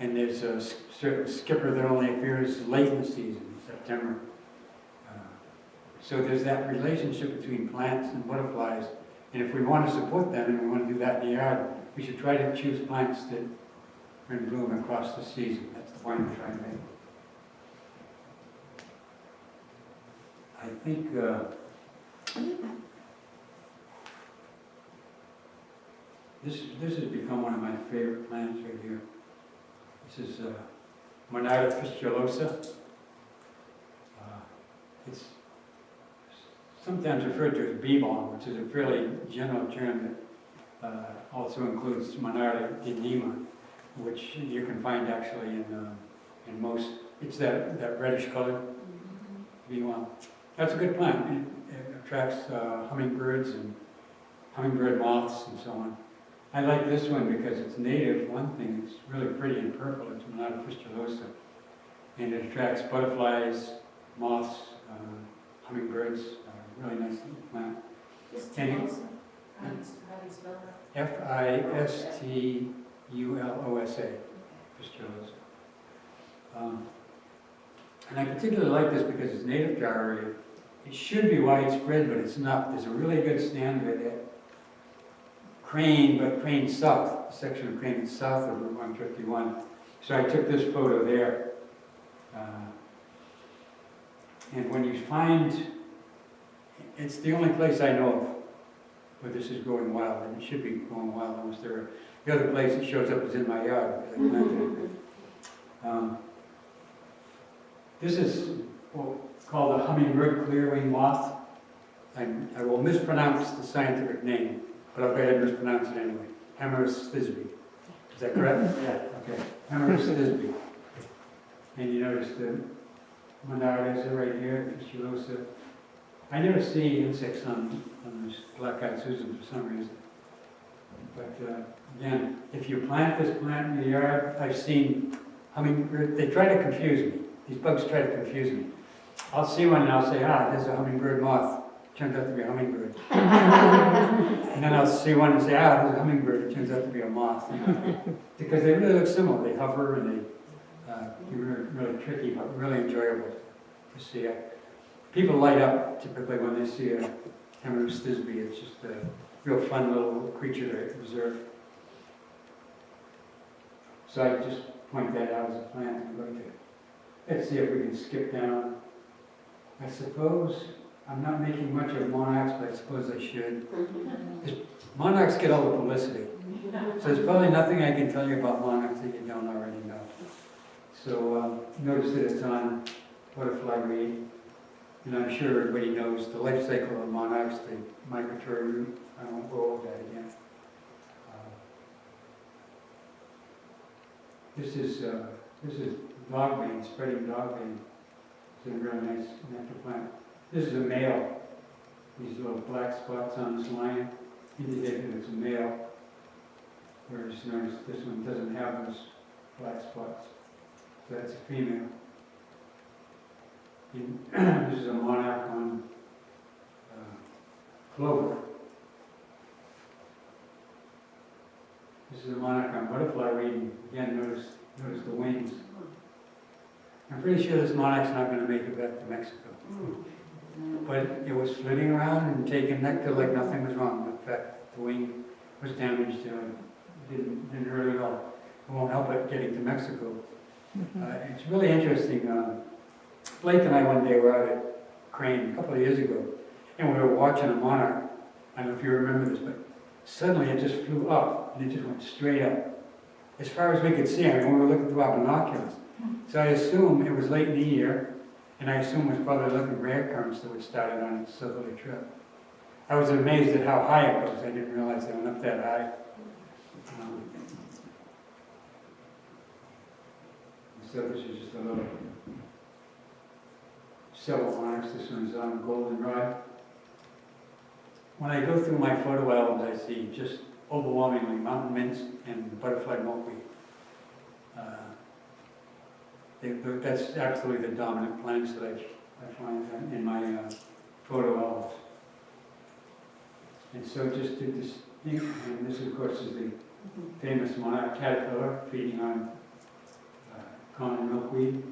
Speaker 1: And there's a certain skipper that only appears late in the season, in September. So there's that relationship between plants and butterflies. And if we want to support them and we want to do that in the yard, we should try to choose plants that are in bloom across the season. That's the point I'm trying to make. I think this has become one of my favorite plants right here. This is Monarda fistulosa. It's sometimes referred to as bee balm, which is a fairly general term that also includes Monarda edema, which you can find actually in most. It's that reddish colored bee balm. That's a good plant. It attracts hummingbirds and hummingbird moths and so on. I like this one because it's native. One thing, it's really pretty and purple. It's Monarda fistulosa, and it attracts butterflies, moths, hummingbirds. Really nice plant.
Speaker 2: Fistulosa? How do you spell that?
Speaker 1: Fistulosa. Fistulosa. And I particularly like this because it's native to our area. It should be widespread, but it's not. There's a really good stand right there. Crane South, a section of Crane that's south of Route 151. So I took this photo there. And when you find, it's the only place I know of where this is growing wild, and it should be growing wild almost there. The other place it shows up is in my yard, because I planted it. This is called a hummingbird clearwing moth. I will mispronounce the scientific name, but I'll go ahead and mispronounce it anyway. Hemerus thisbe. Is that correct?
Speaker 8: Yeah.
Speaker 1: Okay, Hemerus thisbe. And you notice the monarchs are right here, Fistulosa. I never see insects on this black-eyed Susan for some reason. But again, if you plant this plant in the yard, I've seen hummingbird, they try to confuse me. These bugs try to confuse me. I'll see one and I'll say, there's a hummingbird moth. Turns out to be a hummingbird. And then I'll see one and say, there's a hummingbird. It turns out to be a moth. Because they really look similar. They hover and they're really tricky, but really enjoyable to see. People light up typically when they see a Hemerus thisbe. It's just a real fun little creature to observe. So I just point that out as a plant. I'm going to, let's see if we can skip down. I suppose I'm not making much of monarchs, but I suppose I should. Monarchs get all the publicity. So there's probably nothing I can tell you about monarchs that you don't already know. So notice that it's on butterfly reed. And I'm sure everybody knows the life cycle of monarchs, the migratory route. I won't go over that again. This is dogbane, spreading dogbane. It's a really nice nectar plant. This is a male. These little black spots on this line indicate that it's a male. Whereas notice this one doesn't have those black spots. So that's a female. This is a monarch on clover. This is a monarch on butterfly reed. And again, notice the wings. I'm pretty sure this monarch's not going to make it back to Mexico. But it was flitting around and taking nectar like nothing was wrong. In fact, the wing was damaged. Didn't hurt at all. It won't help it getting to Mexico. It's really interesting. Blake and I one day were out at Crane a couple of years ago, and we were watching a monarch. I don't know if you remember this, but suddenly it just flew up, and it just went straight up. As far as we could see, we were looking through our binoculars. So I assume it was late in the year, and I assume it was probably looking for air currents that would start it on its southerly trip. I was amazed at how high it goes. I didn't realize they went up that high. So this is just a little several monarchs. This one's on goldenrod. When I go through my photo albums, I see just overwhelmingly mountain mints and butterfly milkweed. That's absolutely the dominant plants that I find in my photo albums. And so just to distinguish, and this of course is the famous monarch caterpillar feeding on common milkweed.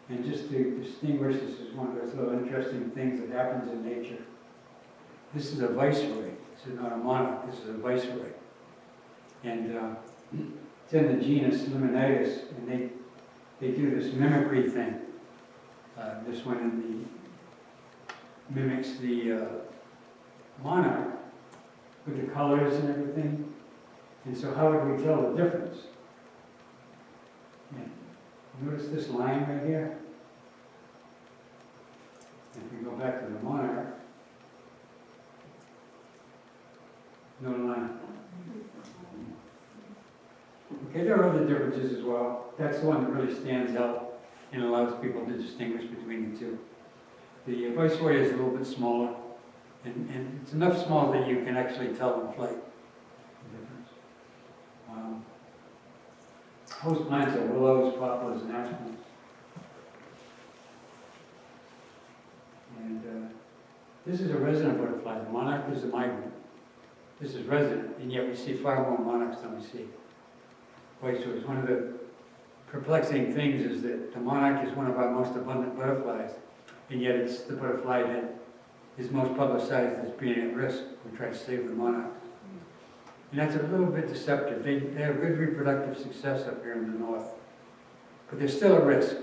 Speaker 1: And just to distinguish, this is one of those little interesting things that happens in nature. This is a viceroy. This is not a monarch, this is a viceroy. And it's in the genus Limonitis, and they do this mimicry thing. This one mimics the monarch with the colors and everything. And so how would we tell the difference? Yeah. Notice this line right here? If we go back to the monarch, no line. Okay, there are other differences as well. That's the one that really stands out and allows people to distinguish between the two. The viceroy is a little bit smaller, and it's enough small that you can actually tell in flight the difference. Host plants are willows, poplars, and aspens. And this is a resident butterfly. The monarch is a migrant. This is resident, and yet we see far more monarchs than we see viceroys. One of the perplexing things is that the monarch is one of our most abundant butterflies, and yet it's the butterfly that is most publicized as being at risk. We try to save the monarch. And that's a little bit deceptive. They have good reproductive success up here in the north, but they're still at risk.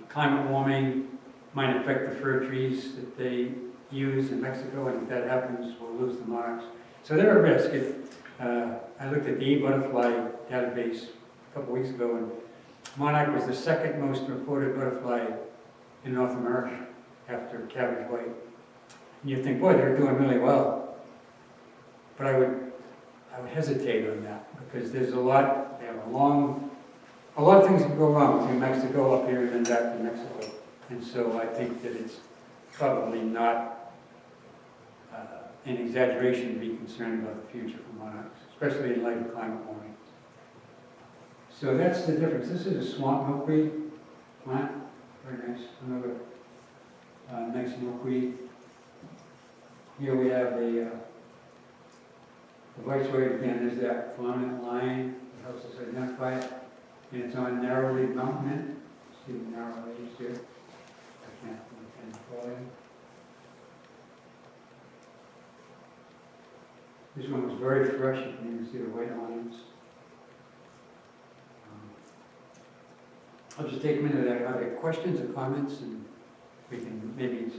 Speaker 1: Climate warming, might affect the fir trees that they use in Mexico, and if that happens, we'll lose the monarchs. So they're at risk. I looked at the butterfly database a couple weeks ago, and monarch was the second most reported butterfly in North America after cabbage white. And you'd think, boy, they're doing really well. But I would hesitate on that, because there's a lot, they have a lot of things can go wrong between Mexico up here and then back to Mexico. And so I think that it's probably not an exaggeration to be concerned about the future for monarchs, especially in light of climate warming. So that's the difference. This is a swamp milkweed plant, very nice. Another nice milkweed. Here we have the viceroy again. There's that prominent line that helps us identify it, and it's on narrow leaf mountain mint. See the narrow leaves here. I can't follow you. This one was very fresh. You can even see the white lines. I'll just take a minute. Are there questions or comments, and we can maybe.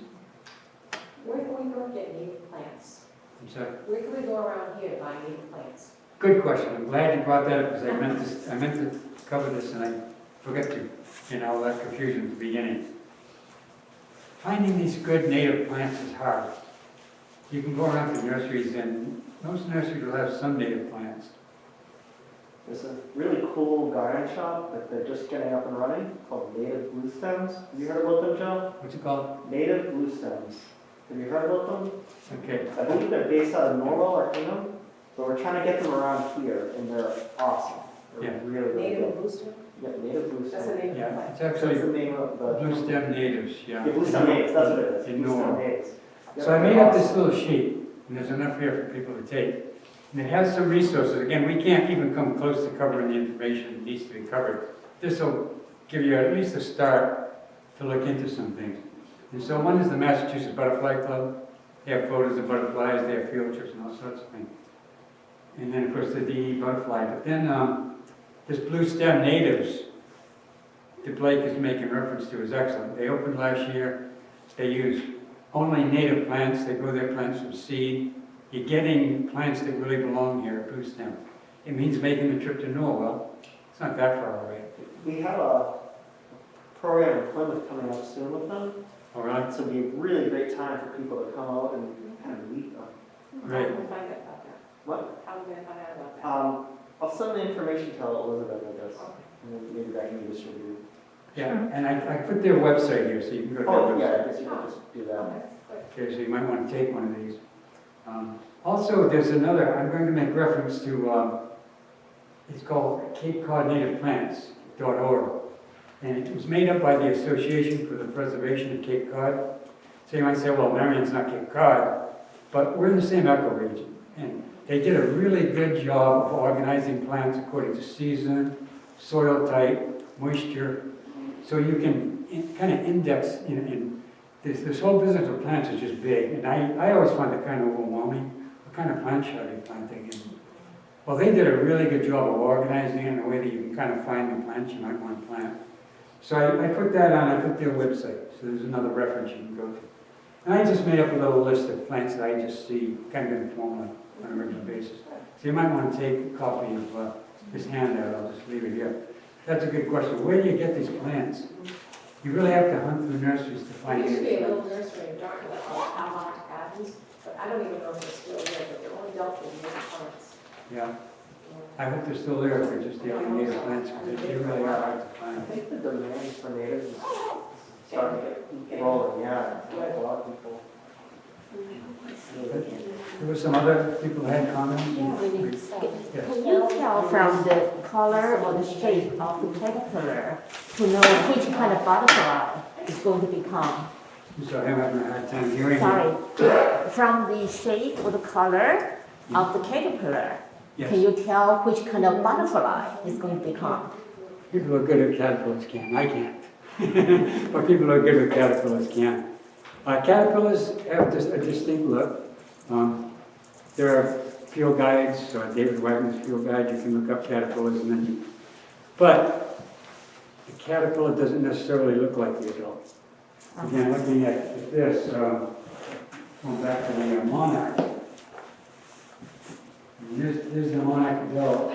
Speaker 9: Where can we go get native plants?
Speaker 1: I'm sorry.
Speaker 9: Where can we go around here to buy native plants?
Speaker 1: Good question. I'm glad you brought that up, because I meant to cover this and I forgot to, all that confusion at the beginning. Finding these good native plants is hard. You can go around to nurseries, and most nurseries will have some native plants.
Speaker 8: There's a really cool garden shop that they're just getting up and running called Native Blue Stems. Have you heard about them, Joe?
Speaker 1: What's it called?
Speaker 8: Native Blue Stems. Have you heard about them?
Speaker 1: Okay.
Speaker 8: I believe they're based out of Norwell or Hingham, but we're trying to get them around here, and they're awesome. They're
Speaker 1: Yeah.
Speaker 8: really, really
Speaker 9: Native
Speaker 8: good.
Speaker 9: booster?
Speaker 8: Yeah, Native Blue
Speaker 9: That's
Speaker 8: Stems.
Speaker 9: a native
Speaker 1: Yeah,
Speaker 9: plant.
Speaker 1: it's
Speaker 8: That's
Speaker 1: actually
Speaker 8: the name of the...
Speaker 1: blue stem natives, yeah.
Speaker 8: Yeah, Blue Stem Natives, that's what it is.
Speaker 1: In
Speaker 8: Blue Stem
Speaker 1: Norwell.
Speaker 8: Natives. Yeah,
Speaker 1: So I made
Speaker 8: they're
Speaker 1: up this
Speaker 8: awesome.
Speaker 1: little sheet, and there's enough here for people to take. And it has some resources. Again, we can't even come close to covering the information that needs to be covered. This will give you at least a start to look into some things. And so one is the Massachusetts Butterfly Club. They have photos of butterflies, they have field trips and all sorts of things. And then of course the DE butterfly. But then this blue stem natives that Blake is making reference to is excellent. They opened last year. They use only native plants. They grow their plants from seed. You're getting plants that really belong here at Blue Stem. It means making the trip to Norwell. It's not that far away.
Speaker 8: We have a program in Plymouth coming up soon with them.
Speaker 1: All right,
Speaker 8: So it'd be a really great time for people to come out and kind of meet them.
Speaker 1: great.
Speaker 9: How can we find out about that?
Speaker 8: What?
Speaker 9: How are we gonna find out about that?
Speaker 8: I'll send the information to Elizabeth, I guess, and then maybe that can be distributed.
Speaker 1: Yeah, and I put their website here, so you can go to their
Speaker 8: Oh,
Speaker 1: website.
Speaker 8: yeah, I guess you could just do that.
Speaker 9: Okay, good.
Speaker 1: Okay, so you might want to take one of these. Also, there's another, I'm going to make reference to, it's called Cape Cod Native Plants.org. And it was made up by the Association for the Preservation of Cape Cod. So you might say, well, Marion's not Cape Cod, but we're in the same ecoregion. And they did a really good job of organizing plants according to season, soil type, moisture. So you can kind of index, this whole business of plants is just big. And I always find it kind of overwhelming. What kind of plant should I be planting? And, well, they did a really good job of organizing it in a way that you can kind of find the plants you might want to plant. So I put that on, I put their website, so there's another reference you can go to. And I just made up a little list of plants that I just see kind of informally on a regular basis. So you might want to take a copy of this handout, I'll just leave it here. That's a good question. Where do you get these plants? You really have to hunt through nurseries to
Speaker 9: There
Speaker 1: find
Speaker 9: used to
Speaker 1: these
Speaker 9: be a little
Speaker 1: plants.
Speaker 9: nursery in Dartmouth called Almont Gardens, but I don't even know if it's still there, but they're only dealt with native plants.
Speaker 1: Yeah, I hope they're still there if they're just dealing native plants, because they really are hard to
Speaker 8: I
Speaker 1: find.
Speaker 8: think the demand for natives is starting to get rolling, yeah. A lot of people.
Speaker 1: There were some other people who had comments?
Speaker 7: Yes.
Speaker 1: Yes.
Speaker 7: Can you tell from the color or the shape of the caterpillar to know which kind of butterfly is going to become?
Speaker 1: I'm sorry, I'm having a hard time hearing you.
Speaker 7: Sorry, from the shape or the color of the caterpillar, can
Speaker 1: Yes.
Speaker 7: you tell which kind of butterfly is going to become?
Speaker 1: People who are good at caterpillars can. I can't. But people who are good at caterpillars can. Caterpillars have a distinct look. There are field guides, David Wagner's field guide, you can look up caterpillars and then but the caterpillar doesn't necessarily look like the adult. Again, looking at this, going back to the monarch. And There's the monarch adult.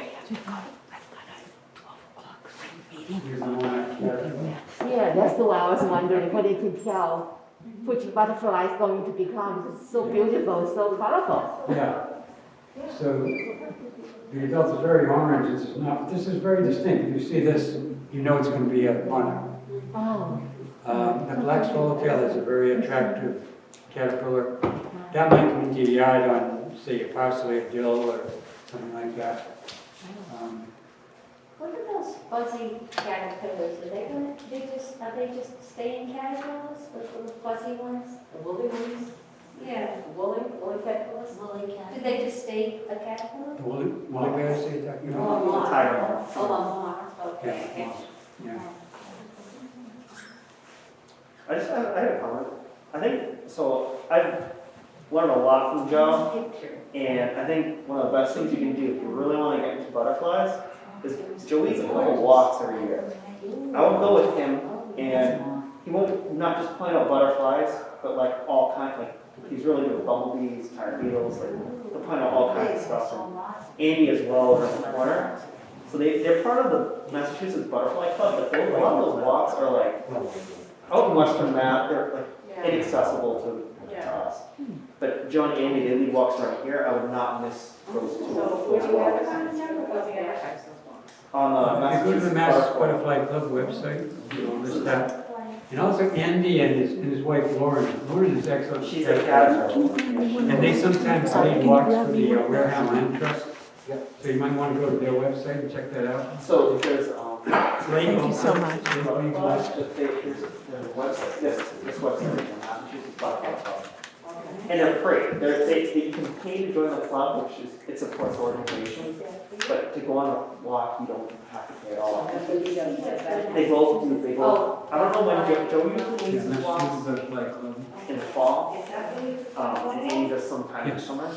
Speaker 1: Here's the monarch caterpillar.
Speaker 7: Yeah, that's the one I was wondering, what they can tell which butterfly is going to become. It's so beautiful, so colorful.
Speaker 1: Yeah. So the adult is very orange. This is very distinct. If you see this, you know it's going to be a monarch.
Speaker 7: Oh,
Speaker 1: The black swallowtail is a very attractive caterpillar. That might come into your yard on, say, a parsley, a dill, or something like that.
Speaker 4: What are those fuzzy caterpillars? Are they just staying caterpillars, those little fuzzy ones?
Speaker 9: The woolly ones,
Speaker 4: Yeah,
Speaker 9: woolly caterpillars.
Speaker 4: woolly caterpillars. Do they just stay a caterpillar?
Speaker 1: The woolly bears, say, talking
Speaker 9: Oh,
Speaker 1: about?
Speaker 9: moth.
Speaker 8: Tiger moth.
Speaker 9: Oh, a moth, okay.
Speaker 1: Yeah, yeah.
Speaker 8: I had a comment. I think, so I've learned a lot from Joe, and I think one of the best things you can do if you really want to get into butterflies is Joe leads a couple walks every year. I would go with him, and he won't not just point out butterflies, but like all kinds, like he's really good with bumblebees, tired beetles, like he'll point out all kinds of stuff. And Andy as well over in the corner. So they're part of the Massachusetts Butterfly Club, but a lot of those walks are like out in Western Mass, they're like inaccessible to us. But Joe and Andy, they lead walks around here, I would not miss those two.
Speaker 9: So would you advertise them, or was it advertised those ones?
Speaker 8: On the
Speaker 1: If you go to the
Speaker 8: Massachusetts
Speaker 1: Mass Butterfly Club website, you'll list that. And also Andy and his wife Lauren. Lauren is excellent.
Speaker 8: She's a caterpillar.
Speaker 1: And they sometimes lead walks for the Wareham Land Trust. So you might want to go to their website and check that out.
Speaker 8: So there's,
Speaker 6: Thank you so much.
Speaker 8: there's a website, this website, the Massachusetts Butterfly Club. And they're free. You can pay to join the club, which is, it supports the organization. But to go on a walk, you don't have to pay at all. They both do, they both, I don't know when Joe usually leads his walks
Speaker 1: Massachusetts Butterfly Club.
Speaker 8: in the fall. And Amy does sometime in the summer.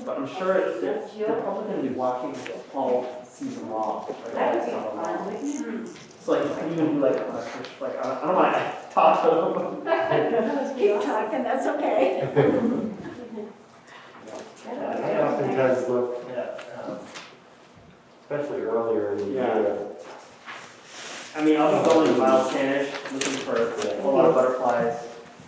Speaker 8: But I'm sure they're probably gonna be walking all season long. Like all summer long. So like, you can even do like, I don't want to talk to them.
Speaker 9: Keep talking, that's okay.
Speaker 3: I oftentimes look at, especially earlier in the year.
Speaker 8: I mean, I'll be going to Miles Spanish, looking for a whole lot of butterflies.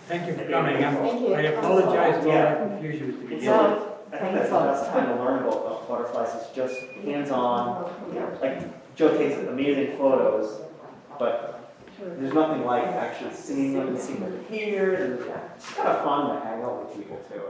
Speaker 1: Thank you for coming.
Speaker 7: Thank you.
Speaker 1: I apologize for all that confusion with the
Speaker 8: It's,
Speaker 1: beginning.
Speaker 8: I think that's the best time to learn about butterflies, is just hands-on. Like, Joe takes amazing photos, but there's nothing like actually seeing them and seeing their behavior, and it's kind of fun to hang out with people too.